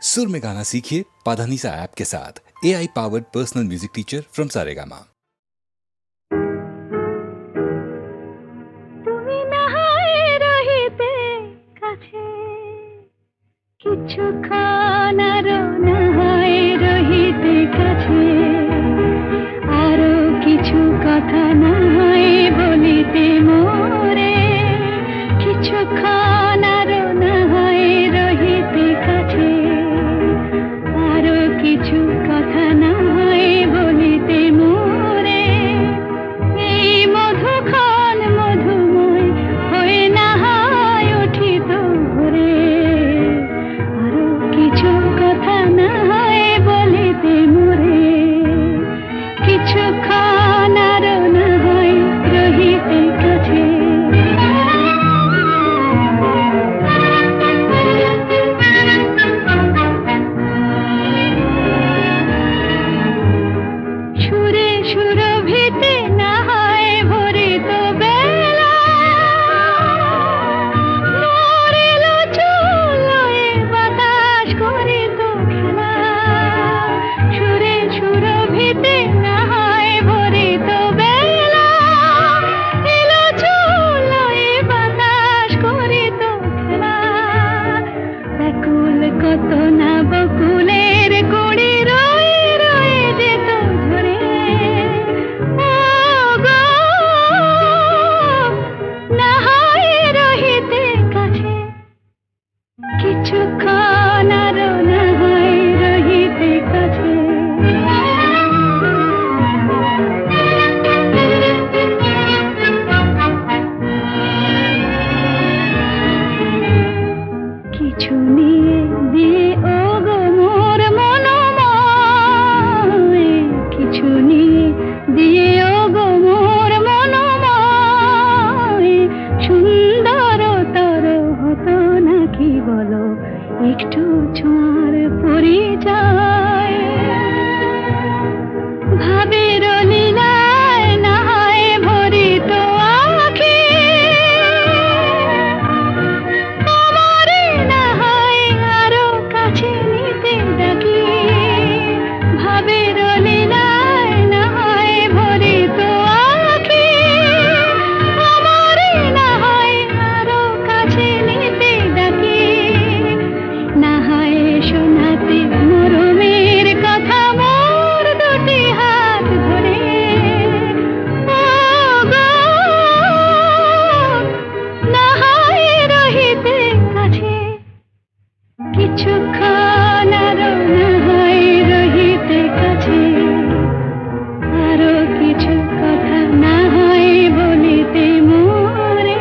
सुर में गाना सीखिए पाधानीसा ऐप के साथ। AI powered personal music teacher from Saregama. কিছুক্ষণ আরো নাহায় রহিতে কাছে, আরো কিছু কথা নাহায় বলিতে মোরে। কিছুক্ষণ আরো নাহায় রহিতে কাছে, আরো কিছু কথা নাহায় বলিতে মোরে। এই মধুক্ষণ মধুময় হয়ে নাহায় উঠিত ভোরে, আরো কিছু কথা নাহায় বলিতে মোরে। কিছুক্ষণ আরো নাহায় রহিতে কাছে। সুরে সুরভিতে নাহায় ভরিত বেলা, মরিল চুলোয় বাতাস করিত খেলা। সুরে সুরভিতে নাহায় ভরিত বেলা, এলো চুলোয় বাতাস করিত খেলা। ব্যাকুল কত না বকুলের কুড়ি রয়ে রয়ে যেত ঝরে। ও গো, নাহায় রহিতে কাছে। কিছুক্ষণ আরো নাহায় রহিতে কাছে। কিছু নিয়ে দিয়ে ও গো মোর মনোময়, কিছু নিয়ে দিয়ে ও গো মোর মনোময়। সুন্দরতর হতো নাকি বলো একটু ছোঁয়ার পরিচয়। ভাবের লীলায় নাহায় ভরিত আঁখি, আমারে নাহায় আরো কাছে নিতে ডাকি। ভাবের লীলায় নাহায় ভরিত আঁখি, আমারে নাহায় আরো কাছে নিতে ডাকি। নাহায় শোনাতে মরমের কথা মোর দুটি হাত ধরে। ও গো, নাহায় রহিতে কাছে। কিছুক্ষণ আরো নাহায় রহিতে কাছে, আরো কিছু কথা নাহায় বলিতে মোরে।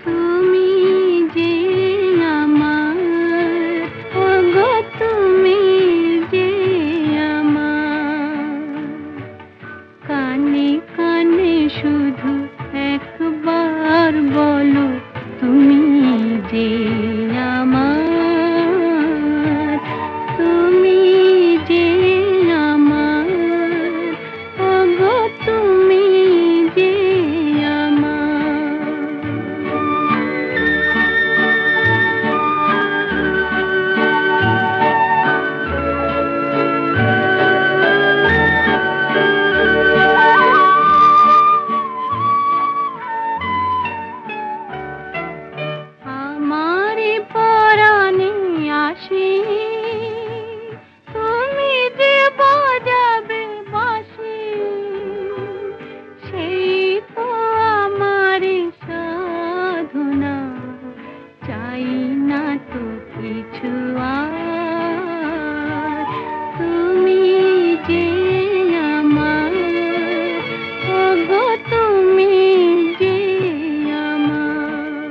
তুমি যে আমার, ওগো তুমি যে আমার। কানে কানে শুধু একবার বলো তুমি যে আমার। তুমি যে আমার, ওগো তুমি যে আমার। আমারে পরাণে আসি, তুমি যে বাজাবে বাঁশি। সেই তো আমারে সাধনা, চাই না তো কিছু আর। তুমি যে আমার, ওগো তুমি যে আমার।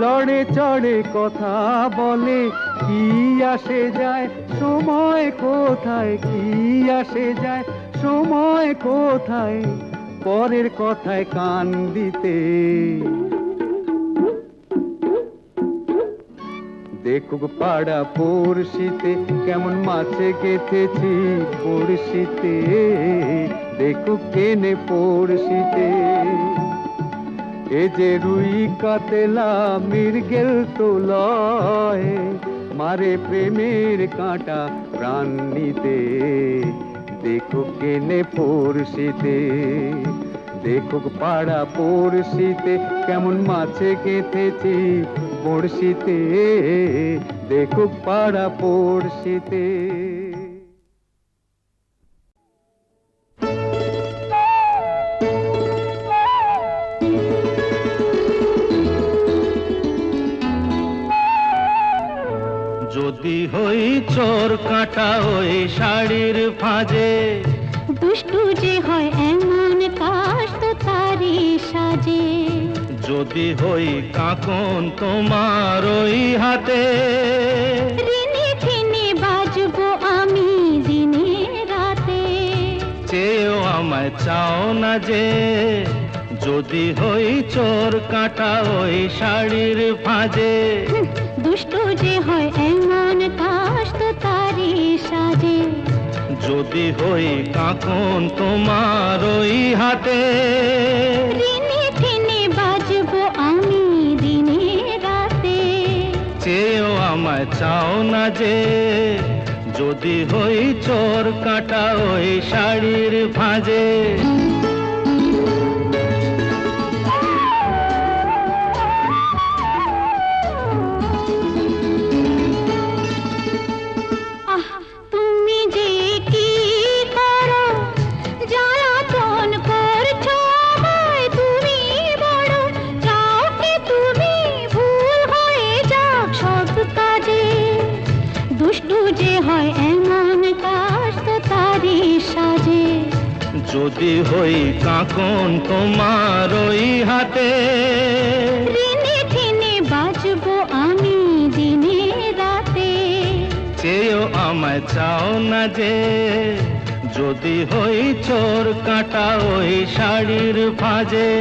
লড়ে চড়ে কথা বলে, কি আসে যায় সময় কোথায়, কি আসে যায় সময় কোথায়, পরের কথায় কান দিতে। দেখুক পাড়া পড়শিতে কেমন মাছে গেথেছি পড়শিতে, দেখুক কেনে পড়শিতে। এ যে রুই কাতলা মৃগেল তো লয়, মারে প্রেমের কাঁটা প্রাণ নিতে। দেখুক কেনে পড়শিতে, দেখুক পাড়া পড়শিতে কেমন মাছে গেঁথেছি পড়শিতে, দেখুক পাড়া পড়শিতে। যদি হই চোর কাঁটা ওই শাড়ির ফাঁজে, দুষ্টু যে হয় এমন কাশ তো তারি সাজে। যদি হই কাকন তোমার ওই হাতে, রিনি ঝিনি বাজবো আমি দিনে রাতে। চেয়েও আমায় চাও না যে, যদি হই চোর কাঁটা ওই শাড়ির ফাঁজে। দুষ্টু যে হয় এমন কাশ তো তারি সাজে। যদি হই কাকন তোমার ওই হাতে, রিনি ঝিনি বাজবো আমি দিনে রাতে। চেয়েও আমায় চাও না যে, যদি হই চোর কাঁটা ওই শাড়ির ফাঁজে। আহ তুমি যে কি করো, জ্বালাতন করছো আমায় তুমি বড়। চাও কি তুমি ভুল হয়ে যাক সব কাজে। দুষ্টু যে হয় এমন কাশ তো তারি সাজে। যদি হই কাকন তোমার ওই হাতে, রিনি ঝিনি বাজবো আমি দিনে রাতে। চেয়েও আমায় চাও না যে, যদি হই চোর কাঁটা ওই শাড়ির ফাঁজে।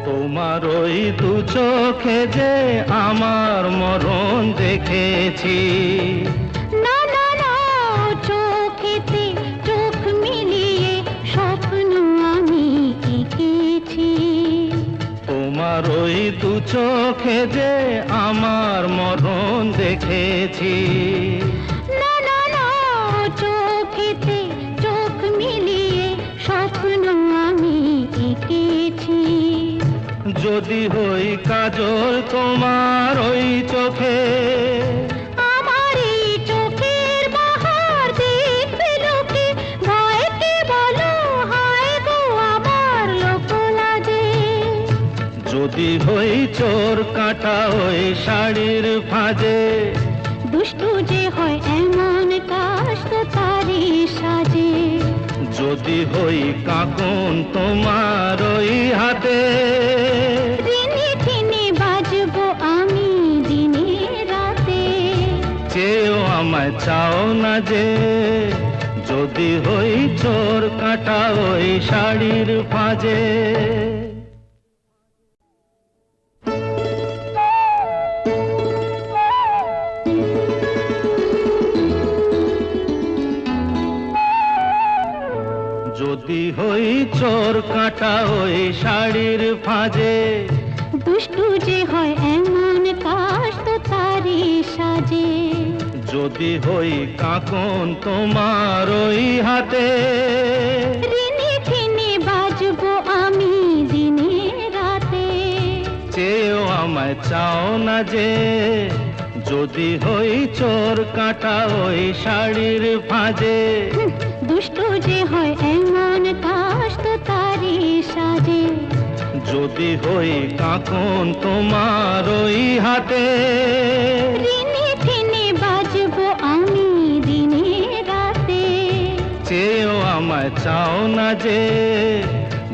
তোমার ওই দু চোখে যে আমার মরণ দেখেছি। না না না চোখেতে চোখ মিলিয়ে স্বপ্ন আমি এঁকেছি। তোমার ওই দু চোখে যে আমার মরণ দেখেছি। না না না চোখেতে চোখ মিলিয়ে স্বপ্ন আমি এঁকেছি। যদি হই কাজল তোমার ওই চোখে, আমার এই চোখের বাহার দেখবে লোকে। ভয়কে বলো হায় গো আমার লোক লাজে। যদি হই চোর কাঁটা ওই শাড়ির ফাঁজে। দুষ্টু যে হয় এমন কাশ তো তারি সাজে। যদি হই কাকন তোমার ওই হাতে, রিনি ঝিনি বাজবো আমি দিনে রাতে। চেয়েও আমায় চাও না যে, যদি হই চোর কাঁটা ওই শাড়ির ফাঁজে। যদি হই চোর কাঁটা ওই শাড়ির ফাঁজে, দুষ্টু যে হয় এমন কাশ তো তারি সাজে। যদি হই কাকন তোমার ওই হাতে, রিনি ঝিনি বাজবো আমি দিনে রাতে। চেয়েও আমায় চাও না যে, যদি হই চোর কাঁটা ওই শাড়ির ফাঁজে। দুষ্টু যে হয় এমন কাশ তো তারি সাজে। যদি হই কাঁকন তোমার ওই হাতে, ঋণে ঠেনে বাজবো আমি দিনে রাতে। চেয়েও আমায় চাও না যে,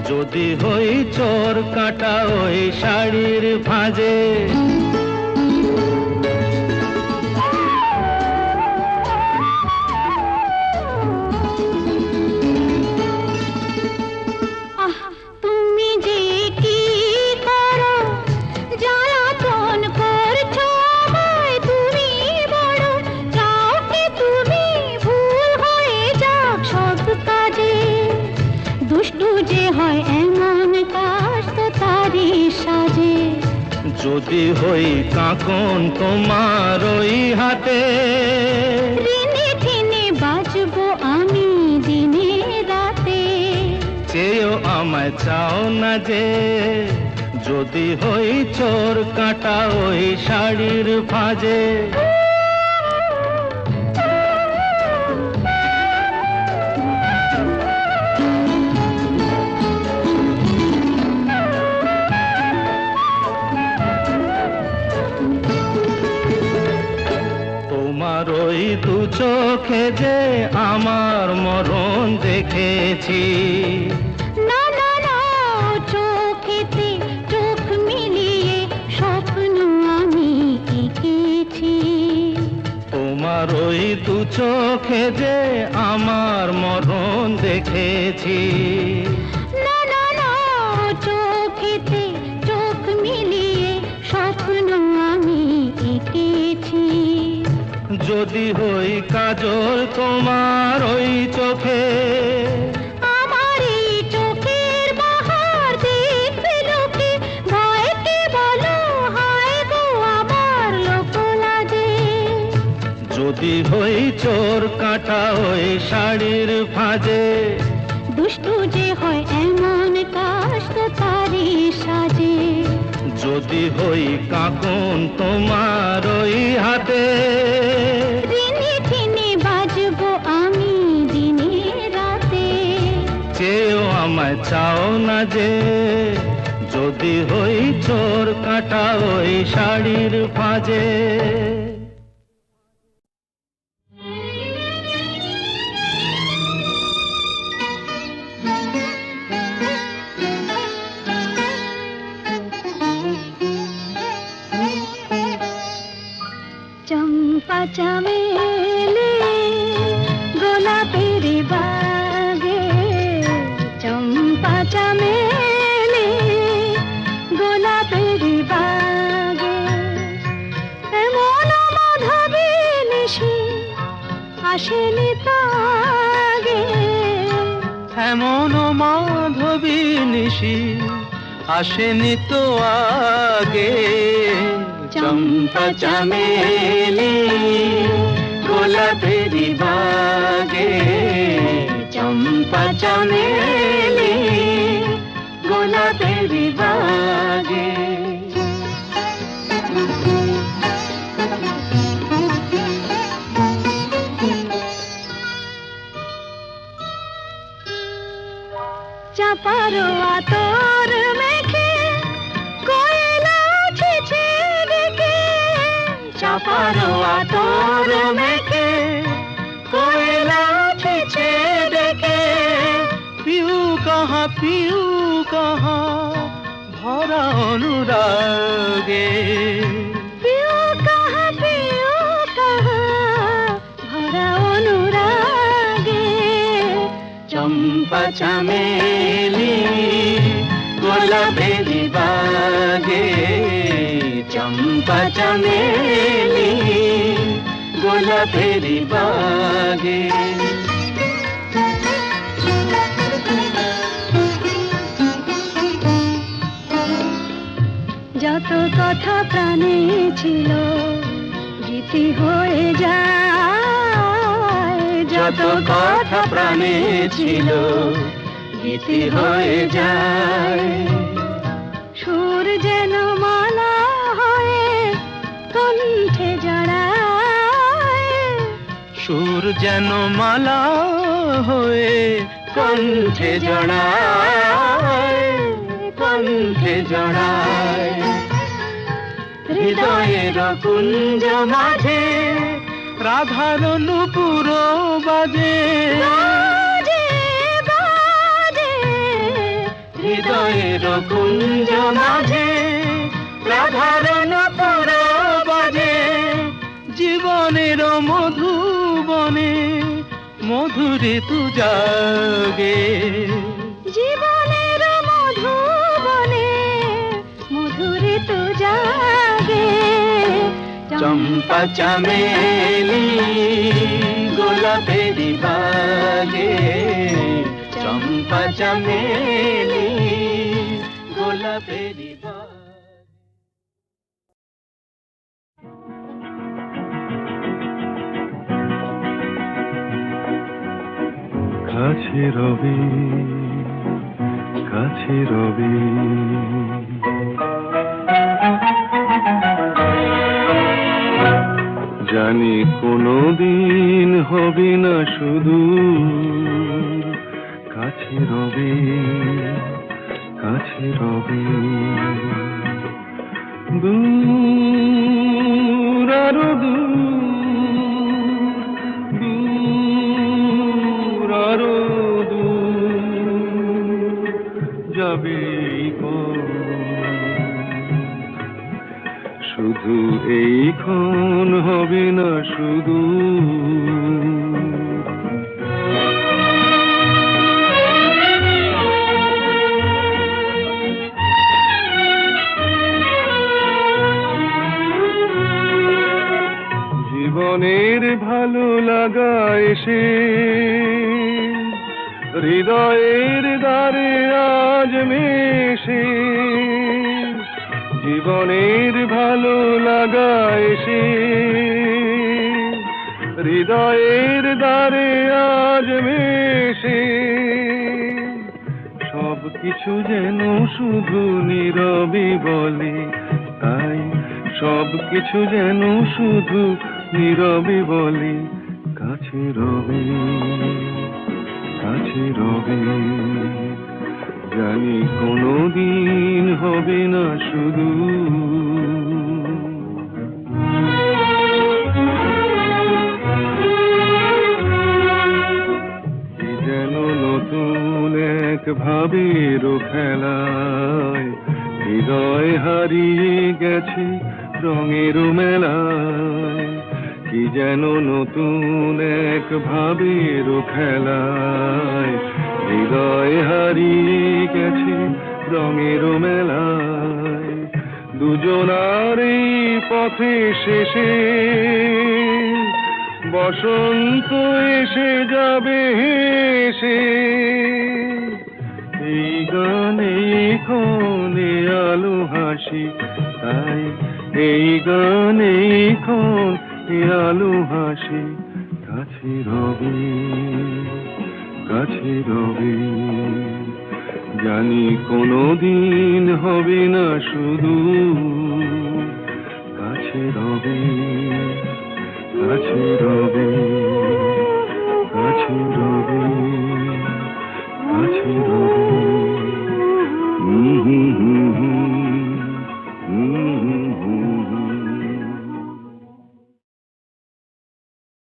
যদি হই চোর কাঁটা ওই শাড়ির ভাঁজে। আহ তুমি যে কি করো, জ্বালাতন করছো আমায় তুমি বড়। চাও কি তুমি ভুল হয়ে যাক সব কাজে, দুষ্টু যে হয় এমন কাজ তো তারই সাজে। যদি হই কাঁকন তোমার ওই হাতে, ঋণে ঠেনে বাজবো আমি দিনে রাতে। চেয়েও আমায় চাও না যে, যদি হই চোর কাঁটা ওই শাড়ির ভাঁজে। তোমার ওই দু চোখে যে আমার মরণ দেখেছি। না না না, চোখেতে চোখ মিলিয়ে স্বপ্ন আমি এঁকেছি। তোমার ওই দু চোখে যে আমার মরণ দেখেছি। না না না, চোখেতে চোখ মিলিয়ে স্বপ্ন আমি এঁকেছি। যদি হই কাজল তোমার ওই চোখে, আমার এই চোখের বাহার দেখবে লোকে, ভয়কে বলো হায় গো আমার লোক লাজে। যদি হই চোর কাঁটা ওই শাড়ির ভাঁজে। দুষ্টু যে হয় এমন কাজ তো তারই সাজে। যদি হই কাঁকন তোমার ওই হাতে, ঋণে ঠেনে বাজবো আমি দিনে রাতে। চেয়েও আমায় চাও না যে, যদি হই চোর কাঁটা ওই শাড়ির ভাঁজে। চম্পা চামেলি গোলাপের বাগে, চম্পা চামেলি গোলাপের বাগে। এমন মাধবী নিশি আসেনি তো আগে। এমন মাধবী নিশি আসেনি তো আগে। চম্পা চামেলি গোলাপের বাগে, চম্পা চামেলি গোলাপের বাগে। চাপার আতর মেখে কোয়েলা ছেছে ডেকে, চাপার আতর মেখে কোয়েলা ছেছে ডেকে। পিউ কাহা ভরা অনুরাগে। পিউ কাহা ভরা অনুরাগে। চম্পা চামেলি গোলাপের বাগে, চম্পা চামেলি গোলাপের বাগে। যত কথা প্রাণে ছিল গীতি হয়ে যায়। যত কথা প্রাণে ছিল গীতি হয়ে যায়। সুর যেন মালা হয়ে কণ্ঠে জড়ায়। সুর যেন মালা হয়ে কণ্ঠে জড়ায়, কণ্ঠে জড়ায় হৃদয়ের কুঞ্জ মাঝে রাধার নূপুর বাজে হৃদয়ের কুঞ্জ মাঝে রাধার নূপুর বাজে জীবনের মধুবনে মধুরে তু জাগে জীবনের মধুবনে মধুরে তু জাগে চম্পা চামেলি গোলাপেরি বাগে চম্পা চামেলি গোলাপেরি বাগে কাছে রবি কাছে রবি জানি কোনোদিন হবে না শুধু কাছে রবি কাছে রবি দূর আরো দূর আরো দূর যাবে শুধু এইক্ষণ হবে না শুধু জীবনের ভালো লাগা এসে হৃদয়ের দ্বারে আজ মেশে জীবনের ভালো লাগা এসে হৃদয়ের দ্বারে আজ মেশে সব কিছু যেন শুধু নীরবে বলে তাই সব কিছু যেন শুধু নীরবে বলে কাছে রবি কাছে রবি জানি কোনোদিন হবে না শুধু কি যেন নতুন এক ভাবের খেলায় হৃদয় হারিয়ে গেছে রঙের মেলায় কি যেন নতুন এক ভাবের খেলায় হৃদয় হারিয়ে গেছে রঙের মেলায় দুজনার এই পথে শেষে বসন্ত এসে যাবে হেসে এই গানে ক্ষণে আলো হাসি তাই এই গানে ক্ষণে আলো হাসি কাছে রবি কাছে রবি জানি কোনোদিন হবে না শুধু কাছে রবি কাছে রবি